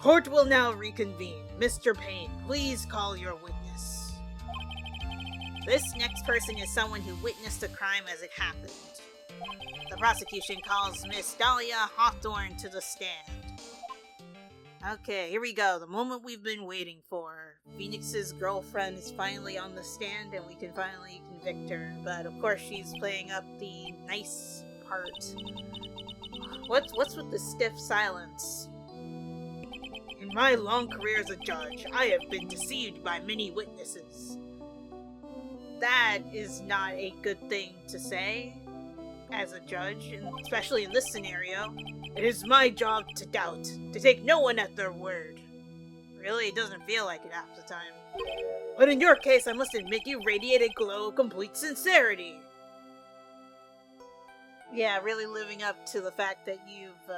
Court will now reconvene. Mr. Payne, please call your witness. This next person is someone who witnessed a crime as it happened. The prosecution calls Miss Dahlia Hawthorne to the stand. Okay, here we go. The moment we've been waiting for. Phoenix's girlfriend is finally on the stand and we can finally convict her. But of course she's playing up the nice part. What's with the stiff silence? In my long career as a judge, I have been deceived by many witnesses. That is not a good thing to say as a judge, and especially in this scenario. It is my job to doubt, to take no one at their word. Really, it doesn't feel like it half the time. But in your case, I must admit you radiate a glow of complete sincerity. Yeah, really living up to the fact that you've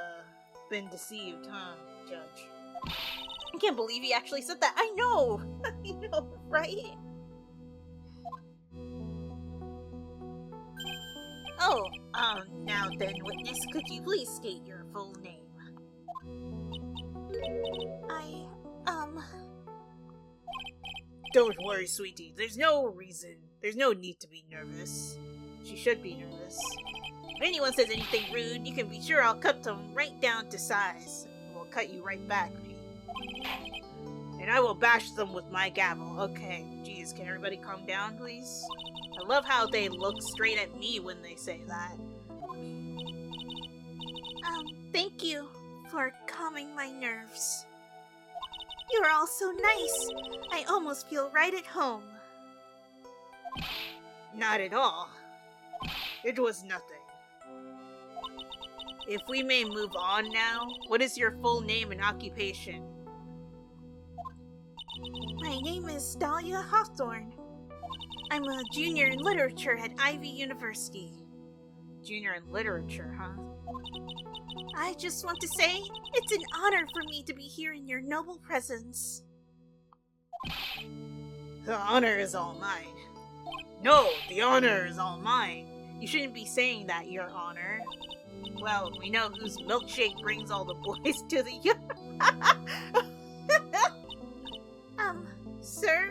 been deceived, huh, Judge? I can't believe he actually said that. I know! I know, right? Oh, now then, witness, could you please state your full name? Don't worry, sweetie. There's no need to be nervous. She should be nervous. If anyone says anything rude, you can be sure I'll cut them right down to size. We'll cut you right back, and I will bash them with my gavel. Okay, geez, can everybody calm down, please? I love how they look straight at me when they say that. Thank you for calming my nerves. You're all so nice. I almost feel right at home. Not at all. It was nothing. If we may move on now, what is your full name and occupation? My name is Dahlia Hawthorne. I'm a junior in literature at Ivy University. Junior in literature, huh? I just want to say, it's an honor for me to be here in your noble presence. The honor is all mine. No, the honor is all mine. You shouldn't be saying that, Your Honor. Well, we know whose milkshake brings all the boys to the Sir?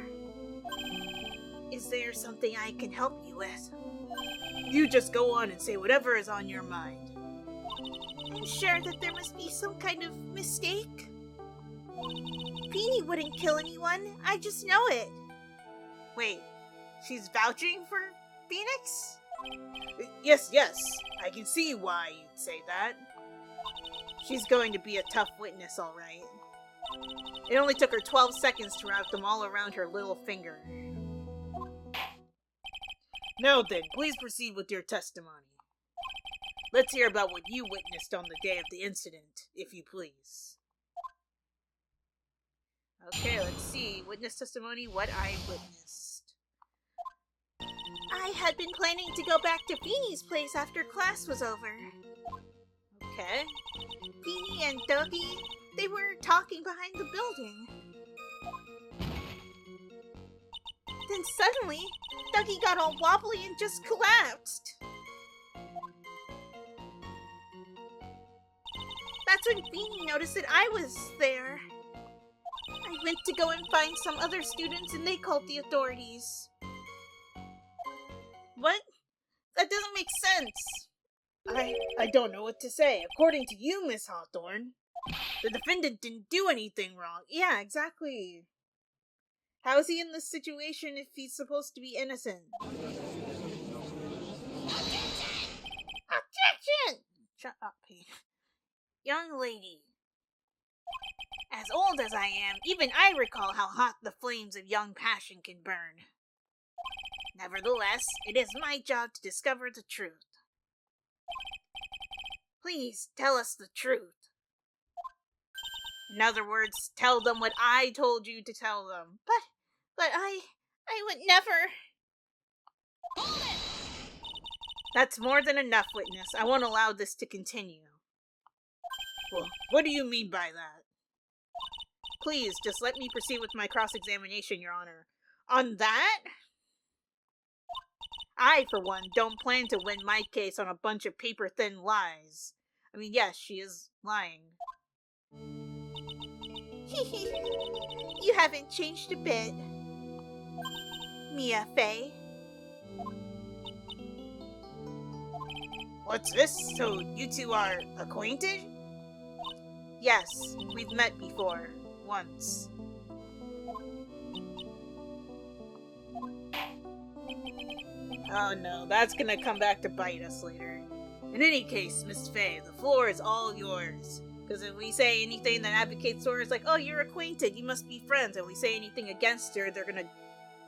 Is there something I can help you with? You just go on and say whatever is on your mind. I'm sure that there must be some kind of mistake. Peony wouldn't kill anyone, I just know it. Wait, she's vouching for Phoenix? Yes, I can see why you'd say that. She's going to be a tough witness, all right. It only took her 12 seconds to wrap them all around her little finger. Now then, please proceed with your testimony. Let's hear about what you witnessed on the day of the incident, if you please. Okay, let's see. Witness testimony, what I witnessed. I had been planning to go back to Beanie's place after class was over. Okay. Beanie and Dougie, they were talking behind the building. Then suddenly, Dougie got all wobbly and just collapsed. That's when Beanie noticed that I was there. I went to go and find some other students and they called the authorities. What? That doesn't make sense. I don't know what to say. According to you, Miss Hawthorne, the defendant didn't do anything wrong. Yeah, exactly. How is he in this situation if he's supposed to be innocent? Objection! Shut up, Pete. Young lady. As old as I am, even I recall how hot the flames of young passion can burn. Nevertheless, it is my job to discover the truth. Please tell us the truth. In other words, tell them what I told you to tell them. But I would never. That's more than enough, witness. I won't allow this to continue. Well, what do you mean by that? Please, just let me proceed with my cross-examination, Your Honor. On that? I, for one, don't plan to win my case on a bunch of paper-thin lies. I mean, yes, she is lying. You haven't changed a bit. Mia Fey. What's this? So you two are acquainted? Yes, we've met before. Once. Oh no, that's gonna come back to bite us later. In any case, Miss Fey, the floor is all yours. Because if we say anything that advocates for her, it's like, oh, you're acquainted, you must be friends. If we say anything against her, they're gonna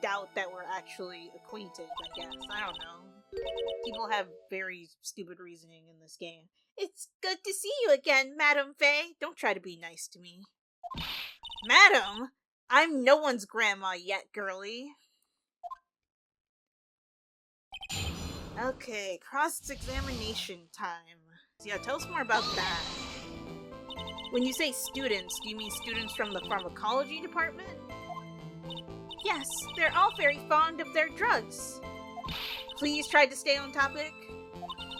doubt that we're actually acquainted, I guess. I don't know. People have very stupid reasoning in this game. It's good to see you again, Madam Fey. Don't try to be nice to me. Madam? I'm no one's grandma yet, girly. Okay, cross-examination time. So yeah, tell us more about that. When you say students, do you mean students from the pharmacology department? Yes, they're all very fond of their drugs. Please try to stay on topic.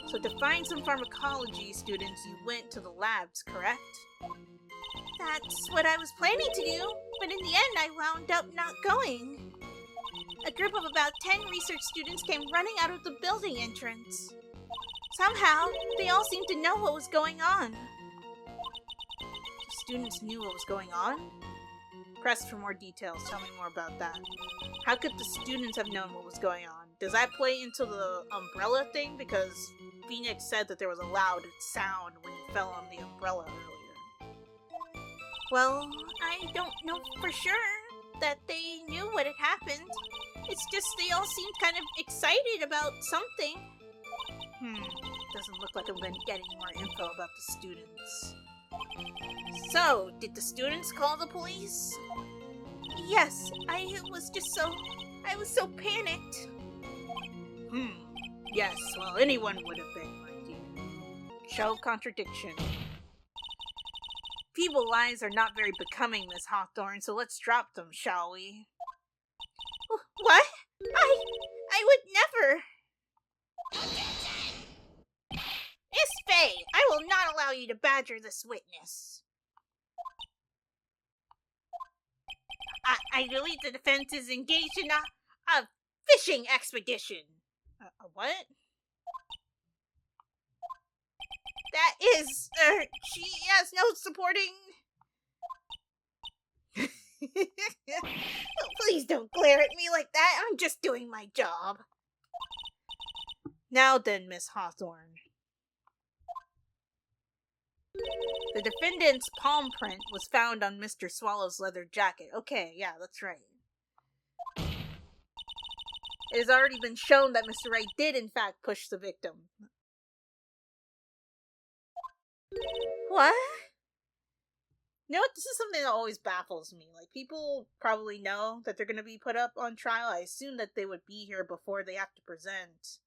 So to find some pharmacology students, you went to the labs, correct? That's what I was planning to do, but in the end I wound up not going. A group of about 10 research students came running out of the building entrance. Somehow, they all seemed to know what was going on. The students knew what was going on? Press for more details. Tell me more about that. How could the students have known what was going on? Does that play into the umbrella thing? Because Phoenix said that there was a loud sound when he fell on the umbrella earlier. Well, I don't know for sure that they knew what had happened. It's just they all seemed kind of excited about something. Doesn't look like I'm going to get any more info about the students. So, did the students call the police? Yes, I was so panicked. Yes, well, anyone would have been, my dear. Show of contradiction. Feeble lies are not very becoming, Miss Hawthorne, so let's drop them, shall we? What? I would never! Miss Fey, I will not allow you to badger this witness. I believe the defense is engaged in a fishing expedition. A what? That is, she has no supporting... Please don't glare at me like that. I'm just doing my job. Now then, Miss Hawthorne. The defendant's palm print was found on Mr. Swallow's leather jacket. Okay, yeah, that's right. It has already been shown that Mr. Wright did, in fact, push the victim. What? You know what? This is something that always baffles me. Like, people probably know that they're going to be put up on trial. I assume that they would be here before they have to present.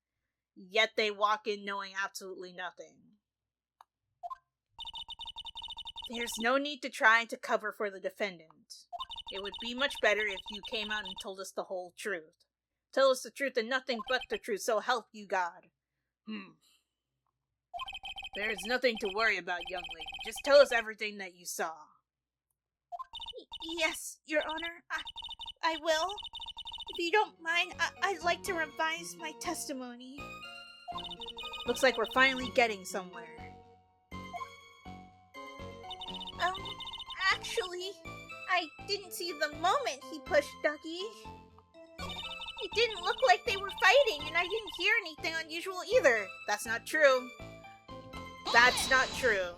Yet they walk in knowing absolutely nothing. There's no need to try to cover for the defendant. It would be much better if you came out and told us the whole truth. Tell us the truth and nothing but the truth, so help you God. There's nothing to worry about, young lady. Just tell us everything that you saw. Yes, Your Honor. I will. If you don't mind, I'd like to revise my testimony. Looks like we're finally getting somewhere. Actually, I didn't see the moment he pushed Ducky. It didn't look like they were fighting, and I didn't hear anything unusual either. That's not true. That's not true.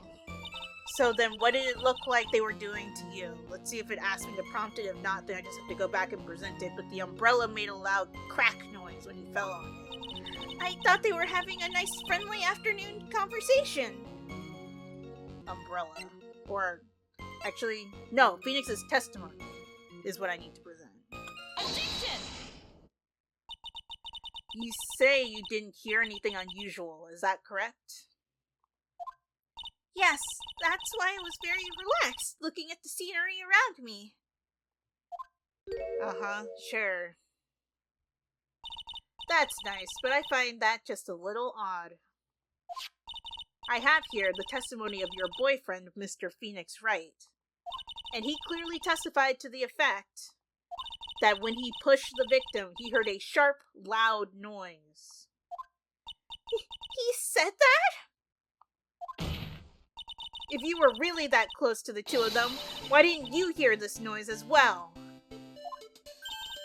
So then what did it look like they were doing to you? Let's see if it asked me to prompt it. If not, then I just have to go back and present it. But the umbrella made a loud crack noise when he fell on it. I thought they were having a nice friendly afternoon conversation. Umbrella. Or, actually, no, Phoenix's testimony is what I need to present. Objection! You say you didn't hear anything unusual, is that correct? Yes, that's why I was very relaxed, looking at the scenery around me. Uh-huh, sure. That's nice, but I find that just a little odd. I have here the testimony of your boyfriend, Mr. Phoenix Wright. And he clearly testified to the effect that when he pushed the victim, he heard a sharp, loud noise. He said that? If you were really that close to the two of them, why didn't you hear this noise as well?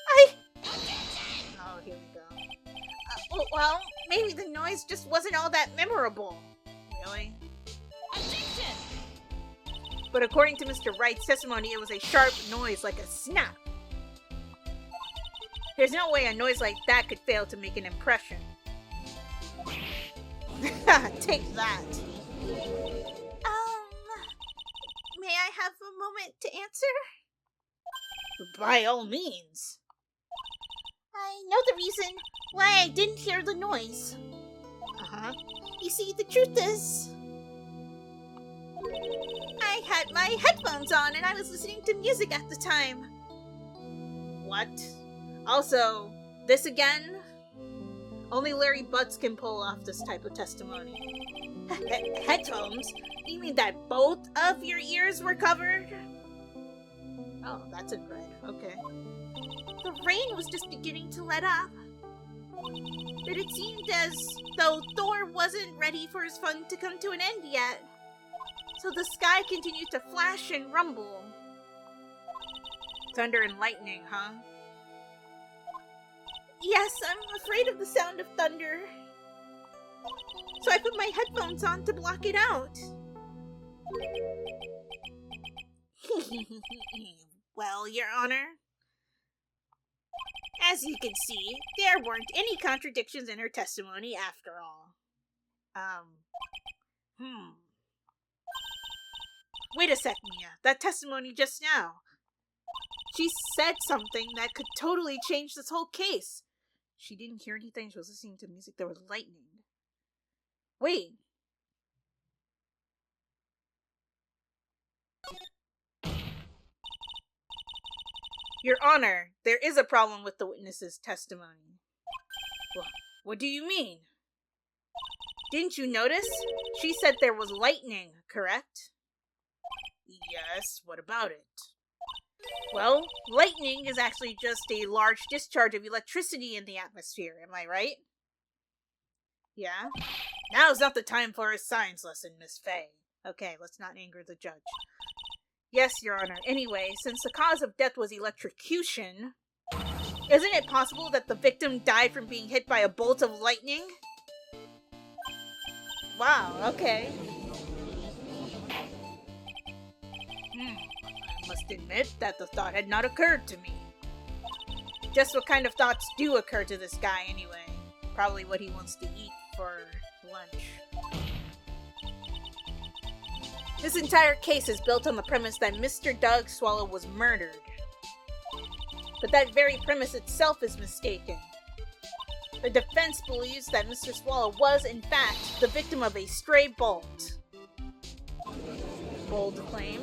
Oh, here we go. Well, maybe the noise just wasn't all that memorable. Really? Objection! But according to Mr. Wright's testimony, it was a sharp noise like a snap. There's no way a noise like that could fail to make an impression. Take that. May I have a moment to answer? By all means. I know the reason why I didn't hear the noise. Uh-huh. You see, the truth is, I had my headphones on and I was listening to music at the time. What? Also, this again? Only Larry Butts can pull off this type of testimony. Headphones? You mean that both of your ears were covered? Oh, that's in red. Okay. The rain was just beginning to let up. But it seemed as though Thor wasn't ready for his fun to come to an end yet. So the sky continued to flash and rumble. Thunder and lightning, huh? Yes, I'm afraid of the sound of thunder. So I put my headphones on to block it out. Well, Your Honor, as you can see, there weren't any contradictions in her testimony after all. Wait a sec, Mia. That testimony just now. She said something that could totally change this whole case. She didn't hear anything. She was listening to music. There was lightning. Wait. Your Honor, there is a problem with the witness's testimony. What do you mean? Didn't you notice? She said there was lightning, correct? Yes, what about it? Well, lightning is actually just a large discharge of electricity in the atmosphere, am I right? Yeah? Now's not the time for a science lesson, Miss Fay. Okay, let's not anger the judge. Yes, Your Honor. Anyway, since the cause of death was electrocution, isn't it possible that the victim died from being hit by a bolt of lightning? Wow, okay. I must admit that the thought had not occurred to me. Just what kind of thoughts do occur to this guy anyway? Probably what he wants to eat for lunch. This entire case is built on the premise that Mr. Doug Swallow was murdered. But that very premise itself is mistaken. The defense believes that Mr. Swallow was, in fact, the victim of a stray bolt. Bold claim.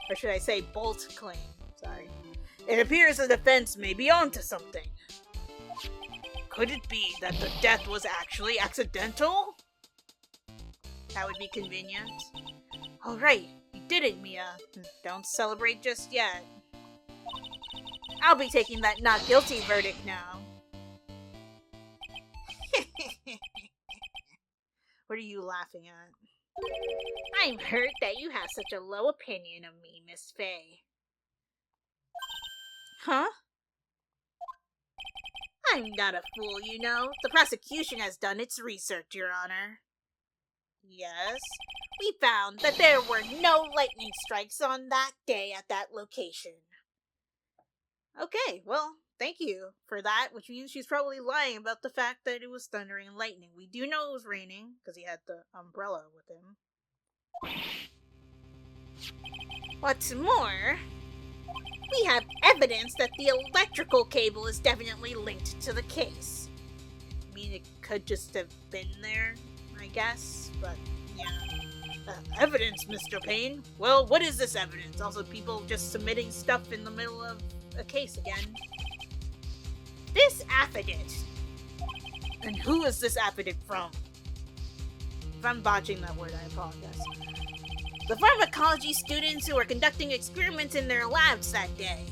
Or should I say bolt claim? Sorry. It appears the defense may be onto something. Could it be that the death was actually accidental? That would be convenient. Alright, you did it, Mia. Don't celebrate just yet. I'll be taking that not guilty verdict now. What are you laughing at? I'm hurt that you have such a low opinion of me, Miss Fay. Huh? I'm not a fool, you know. The prosecution has done its research, Your Honor. Yes? We found that there were no lightning strikes on that day at that location. Okay, well, thank you for that, which means she's probably lying about the fact that it was thundering and lightning. We do know it was raining, because he had the umbrella with him. What's more, we have evidence that the electrical cable is definitely linked to the case. I mean, it could just have been there, I guess, but yeah. Evidence, Mr. Payne? Well, what is this evidence? Also, people just submitting stuff in the middle of a case again. This affidavit. And who is this affidavit from? If I'm botching that word, I apologize. The pharmacology students who were conducting experiments in their labs that day.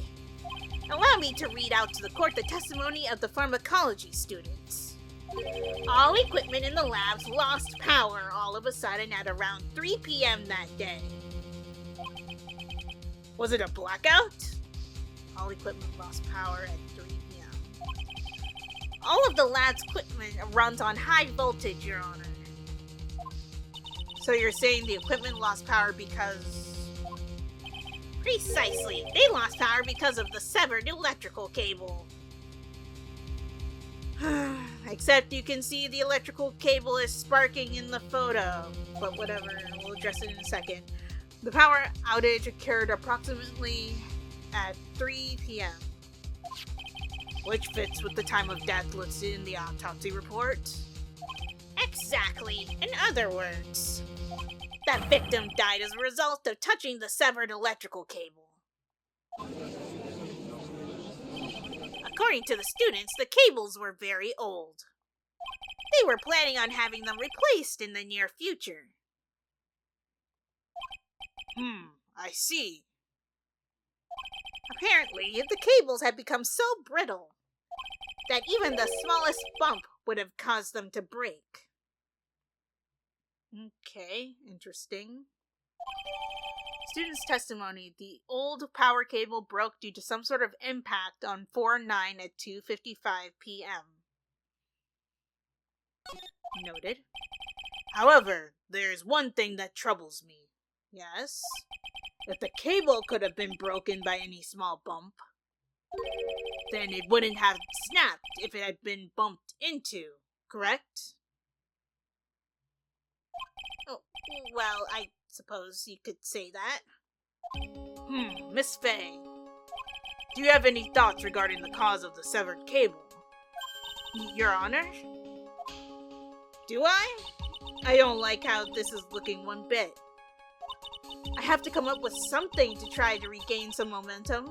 Allow me to read out to the court the testimony of the pharmacology students. All equipment in the labs lost power all of a sudden at around 3 p.m. that day. Was it a blackout? All equipment lost power at 3 p.m. All of the lab's equipment runs on high voltage, Your Honor. So you're saying the equipment lost power because... Precisely. They lost power because of the severed electrical cable. Except you can see the electrical cable is sparking in the photo. But whatever, we'll address it in a second. The power outage occurred approximately at 3 p.m. Which fits with the time of death listed in the autopsy report. Exactly. In other words, that victim died as a result of touching the severed electrical cable. According to the students, the cables were very old. They were planning on having them replaced in the near future. I see. Apparently, the cables had become so brittle that even the smallest bump would have caused them to break. Okay, interesting. Student's testimony. The old power cable broke due to some sort of impact on 4-9 at 2:55 p.m. Noted. However, there's one thing that troubles me. Yes? If the cable could have been broken by any small bump, then it wouldn't have snapped if it had been bumped into, correct? Oh, well, I suppose you could say that. Miss Faye, do you have any thoughts regarding the cause of the severed cable? Your Honor? Do I? I don't like how this is looking one bit. I have to come up with something to try to regain some momentum.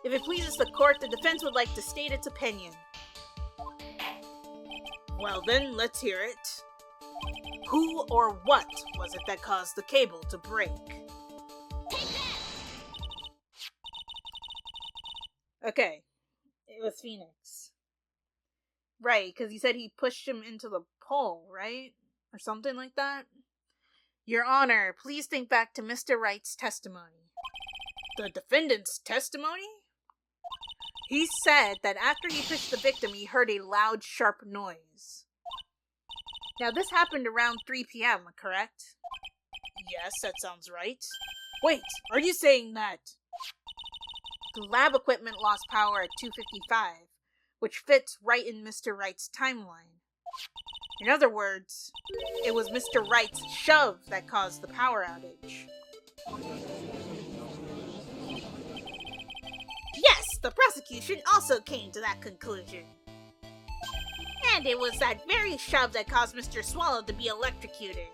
If it pleases the court, the defense would like to state its opinion. Well then, let's hear it. Who or what was it that caused the cable to break? Okay, it was Phoenix. Right, because he said he pushed him into the pole, right? Or something like that? Your Honor, please think back to Mr. Wright's testimony. The defendant's testimony? He said that after he pushed the victim, he heard a loud, sharp noise. Now, this happened around 3 p.m., correct? Yes, that sounds right. Wait, are you saying that the lab equipment lost power at 2:55, which fits right in Mr. Wright's timeline? In other words, it was Mr. Wright's shove that caused the power outage. Yes, the prosecution also came to that conclusion. And it was that very shove that caused Mr. Swallow to be electrocuted.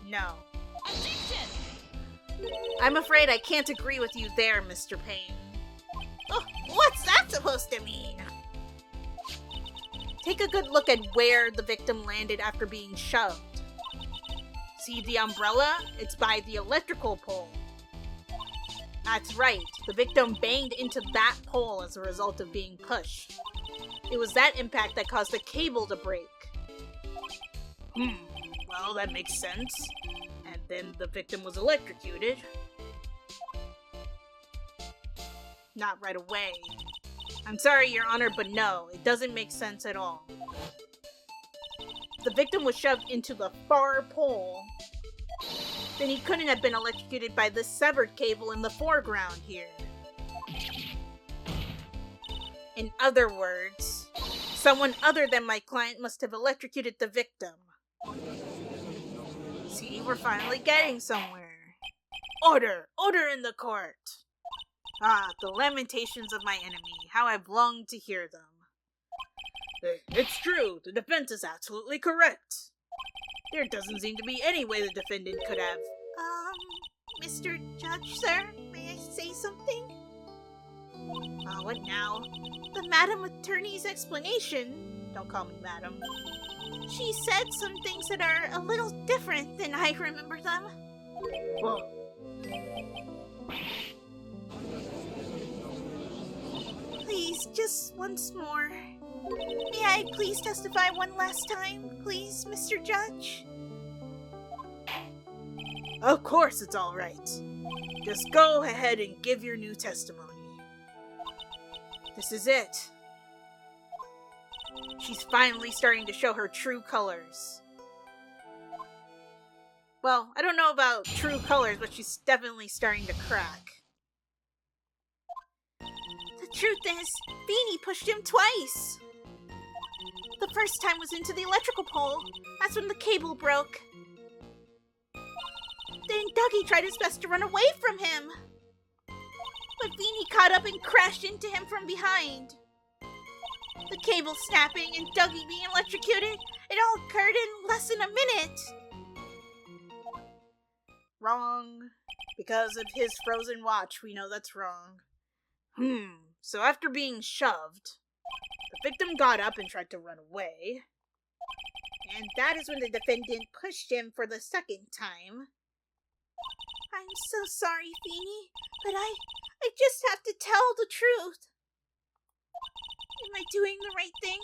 No. Objection! I'm afraid I can't agree with you there, Mr. Payne. Oh, what's that supposed to mean? Take a good look at where the victim landed after being shoved. See the umbrella? It's by the electrical pole. That's right, the victim banged into that pole as a result of being pushed. It was that impact that caused the cable to break. Well, that makes sense. And then the victim was electrocuted. Not right away. I'm sorry, Your Honor, but no, it doesn't make sense at all. The victim was shoved into the far pole, then he couldn't have been electrocuted by this severed cable in the foreground here. In other words, someone other than my client must have electrocuted the victim. See, we're finally getting somewhere. Order! Order in the court! Ah, the lamentations of my enemy, how I've longed to hear them. It's true, the defense is absolutely correct. There doesn't seem to be any way the defendant could have... Mr. Judge, sir, may I say something? What now? The Madam Attorney's explanation, don't call me Madam, She said some things that are a little different than I remember them. Well, please, just once more. May I please testify one last time, please, Mr. Judge? Of course it's all right. Just go ahead and give your new testimony. This is it. She's finally starting to show her true colors. Well, I don't know about true colors, but she's definitely starting to crack. The truth is, Beanie pushed him twice. The first time was into the electrical pole. That's when the cable broke. Then Dougie tried his best to run away from him. But Beanie caught up and crashed into him from behind. The cable snapping and Dougie being electrocuted, it all occurred in less than a minute. Wrong. Because of his frozen watch, we know that's wrong. So after being shoved, the victim got up and tried to run away. And that is when the defendant pushed him for the second time. I'm so sorry, Feeny, but I just have to tell the truth. Am I doing the right thing?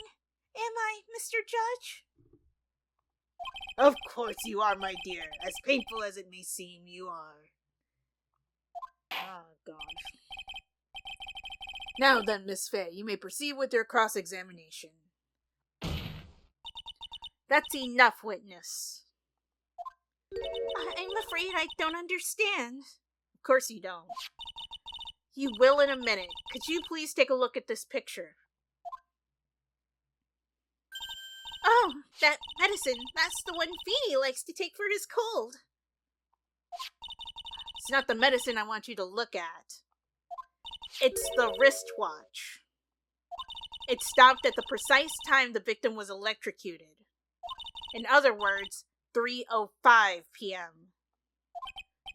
Am I, Mr. Judge? Of course you are, my dear. As painful as it may seem, you are. Oh, God. Now then, Miss Fay, you may proceed with your cross-examination. That's enough, witness. I'm afraid I don't understand. Of course you don't. You will in a minute. Could you please take a look at this picture? Oh, that medicine. That's the one Feeny likes to take for his cold. It's not the medicine I want you to look at. It's the wristwatch. It stopped at the precise time the victim was electrocuted. In other words, 3:05 p.m.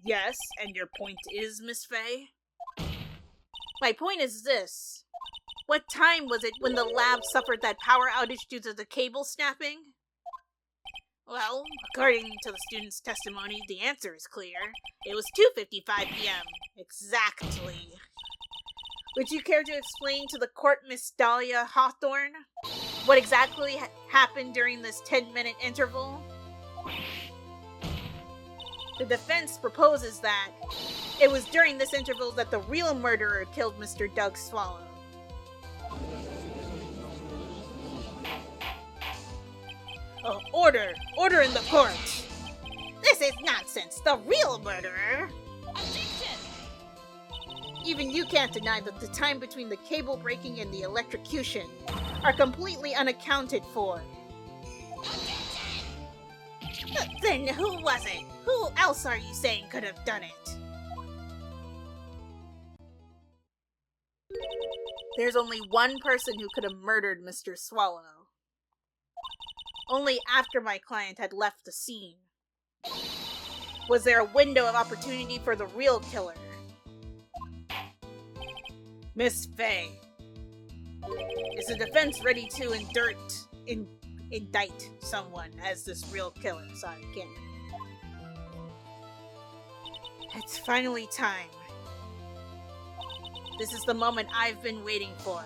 Yes, and your point is, Miss Fay? My point is this. What time was it when the lab suffered that power outage due to the cable snapping? Well, according to the student's testimony, the answer is clear. It was 2:55 p.m. Exactly. Would you care to explain to the court, Miss Dahlia Hawthorne, what exactly happened during this 10-minute interval? The defense proposes that it was during this interval that the real murderer killed Mr. Doug Swallow. Order! Order in the court! This is nonsense! The real murderer! Objection! Even you can't deny that the time between the cable breaking and the electrocution are completely unaccounted for. Objection! Then who was it? Who else are you saying could have done it? There's only one person who could have murdered Mr. Swallow. Only after my client had left the scene. Was there a window of opportunity for the real killer? Miss Fay, is the defense ready to indict someone as this real killer? Sorry, can't. It's finally time. This is the moment I've been waiting for.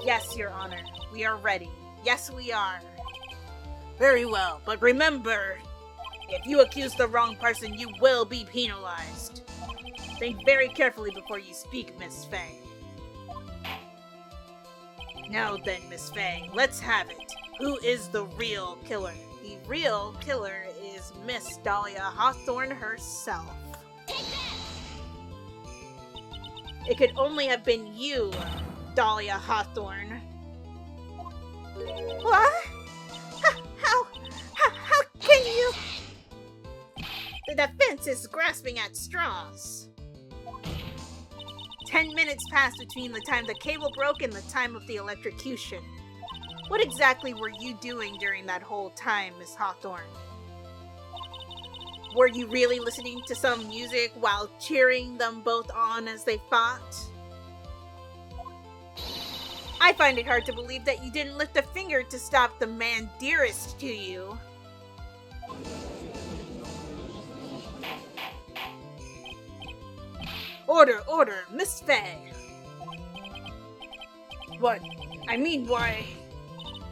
Yes, Your Honor, we are ready. Yes, we are. Very well, but remember, if you accuse the wrong person, you will be penalized. Think very carefully before you speak, Miss Fay. Now then, Miss Fay, let's have it. Who is the real killer? The real killer is Miss Dahlia Hawthorne herself. Take that! It could only have been you, Dahlia Hawthorne. What? How can you? The defense is grasping at straws. 10 minutes passed between the time the cable broke and the time of the electrocution. What exactly were you doing during that whole time, Miss Hawthorne? Were you really listening to some music while cheering them both on as they fought? I find it hard to believe that you didn't lift a finger to stop the man dearest to you. Order, order, Miss Faye. What? I mean, why?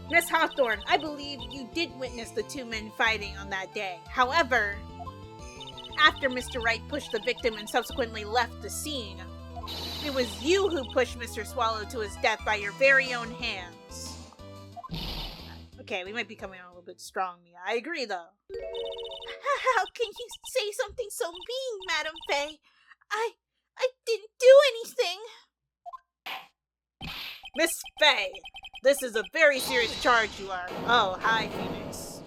Miss Hawthorne, I believe you did witness the two men fighting on that day. However, after Mr. Wright pushed the victim and subsequently left the scene, it was you who pushed Mr. Swallow to his death by your very own hands. Okay, we might be coming on a little bit strong, Mia. I agree, though. How can you say something so mean, Madam Faye? I didn't do anything. Miss Faye, this is a very serious charge you are. Oh, hi, Phoenix.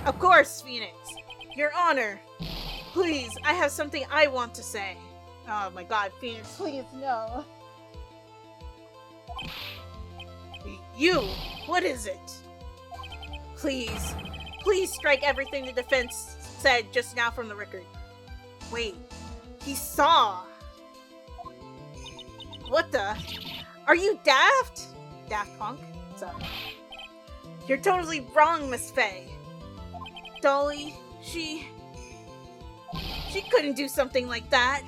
Of course, Phoenix. Your Honor. Please, I have something I want to say. Oh my god, Phoenix, please, no. You, what is it? Please, please strike everything the defense said just now from the record. Wait, he saw. What the? Are you daft? Daft Punk? Sorry. You're totally wrong, Miss Faye. Dolly, she couldn't do something like that.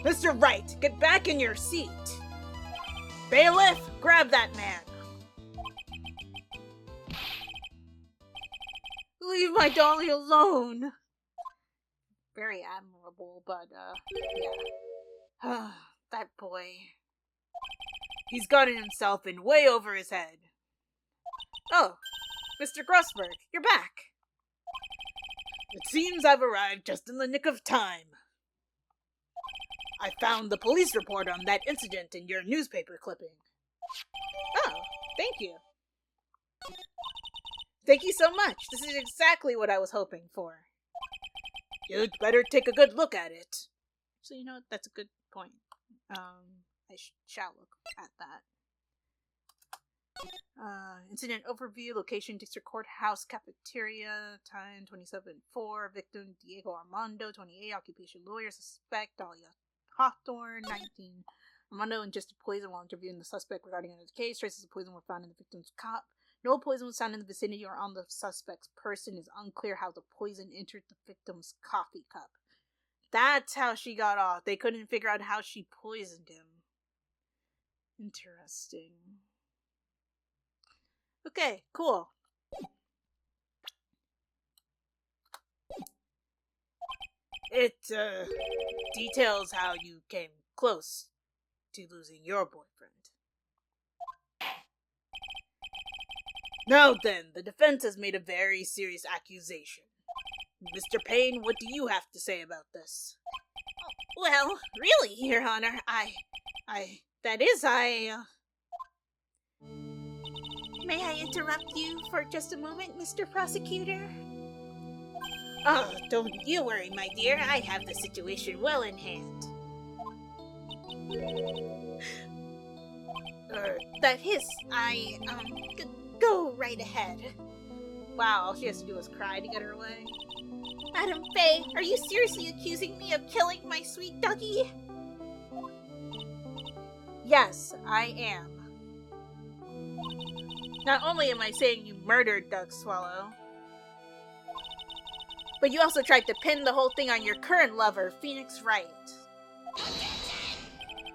Mr. Wright, get back in your seat. Bailiff, grab that man. Leave my Dolly alone. Very admirable, but, yeah. That boy. He's gotten himself in way over his head. Oh, Mr. Grossberg, you're back. It seems I've arrived just in the nick of time. I found the police report on that incident in your newspaper clipping. Oh, thank you. Thank you so much. This is exactly what I was hoping for. You'd better take a good look at it. So, you know what? That's a good point. I shall look at that. Incident overview, location, district courthouse, cafeteria, time 27-4, victim Diego Armando, 28, occupation lawyer, suspect Dahlia Hawthorne, 19. Armando ingested poison while interviewing the suspect regarding another case. Traces of poison were found in the victim's cup. No poison was found in the vicinity or on the suspect's person. It is unclear how the poison entered the victim's coffee cup. That's how she got off. They couldn't figure out how she poisoned him. Interesting. Okay, cool. It, details how you came close to losing your boyfriend. Now then, the defense has made a very serious accusation. Mr. Payne, what do you have to say about this? Well, really, Your Honor, May I interrupt you for just a moment, Mr. Prosecutor? Oh, don't you worry, my dear. I have the situation well in hand. Go right ahead. Wow, all she has to do is cry to get her away. Madam Faye, are you seriously accusing me of killing my sweet Dougie? Yes, I am. Not only am I saying you murdered Doug Swallow, but you also tried to pin the whole thing on your current lover, Phoenix Wright.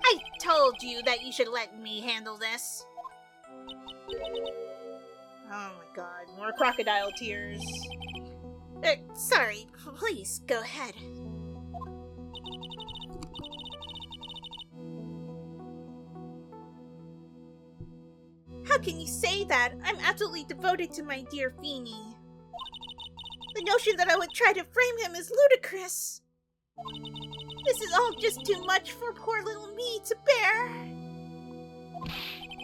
I told you that you should let me handle this. Oh my god, more crocodile tears. Sorry, please, go ahead. How can you say that? I'm absolutely devoted to my dear Feeny. The notion that I would try to frame him is ludicrous. This is all just too much for poor little me to bear.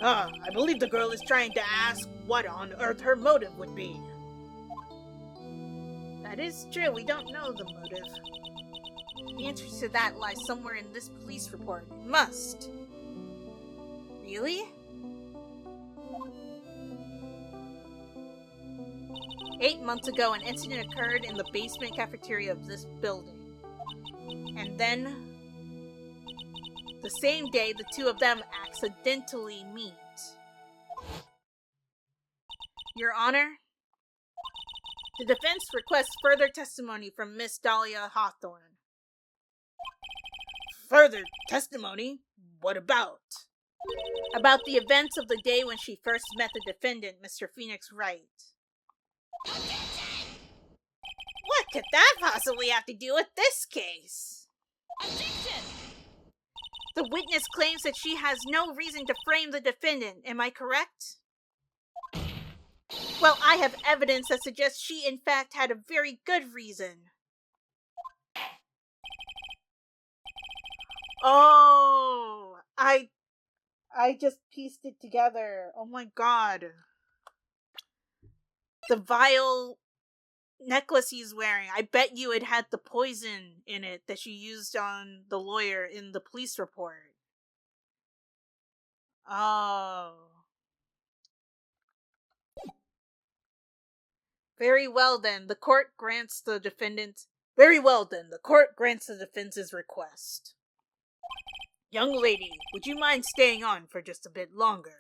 I believe the girl is trying to ask what on earth her motive would be. That is true, we don't know the motive. The answer to that lies somewhere in this police report. It must. Really? 8 months ago, an incident occurred in the basement cafeteria of this building. And then The same day, the two of them accidentally meet. Your Honor, the defense requests further testimony from Miss Dahlia Hawthorne. Further testimony? What about? About the events of the day when she first met the defendant, Mr. Phoenix Wright. What could that possibly have to do with this case? Objection! The witness claims that she has no reason to frame the defendant. Am I correct? Well, I have evidence that suggests she in fact had a very good reason. Oh, I just pieced it together. Oh my god. The vial necklace he's wearing, I bet you it had the poison in it that she used on the lawyer in the police report. Oh. Very well then, the court grants the defendant's request. Young lady, would you mind staying on for just a bit longer?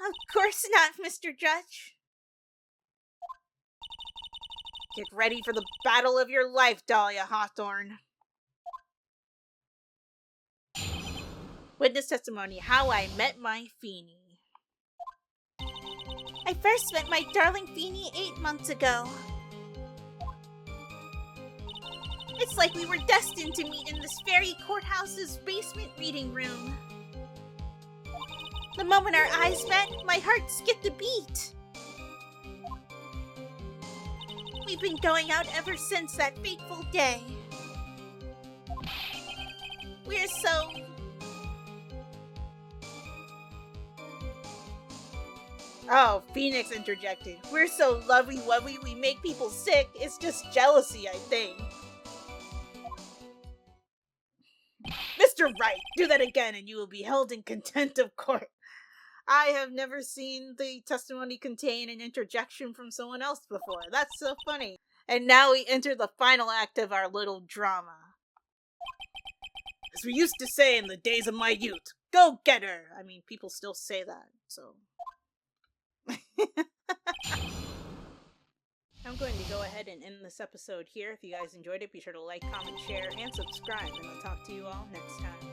Of course not, Mr. Judge. Get ready for the battle of your life, Dahlia Hawthorne. Witness testimony, How I Met My Feenie. I first met my darling Feenie 8 months ago. It's like we were destined to meet in this very courthouse's basement reading room. The moment our eyes met, my heart skipped a beat. We've been going out ever since that fateful day. We're so... Oh, Phoenix interjected. We're so lovey-wovey we make people sick. It's just jealousy, I think. Mr. Wright, do that again and you will be held in contempt of court. I have never seen the testimony contain an interjection from someone else before. That's so funny. And now we enter the final act of our little drama. As we used to say in the days of my youth, go get her! I mean, people still say that, so... I'm going to go ahead and end this episode here. If you guys enjoyed it, be sure to like, comment, share, and subscribe, and I'll talk to you all next time.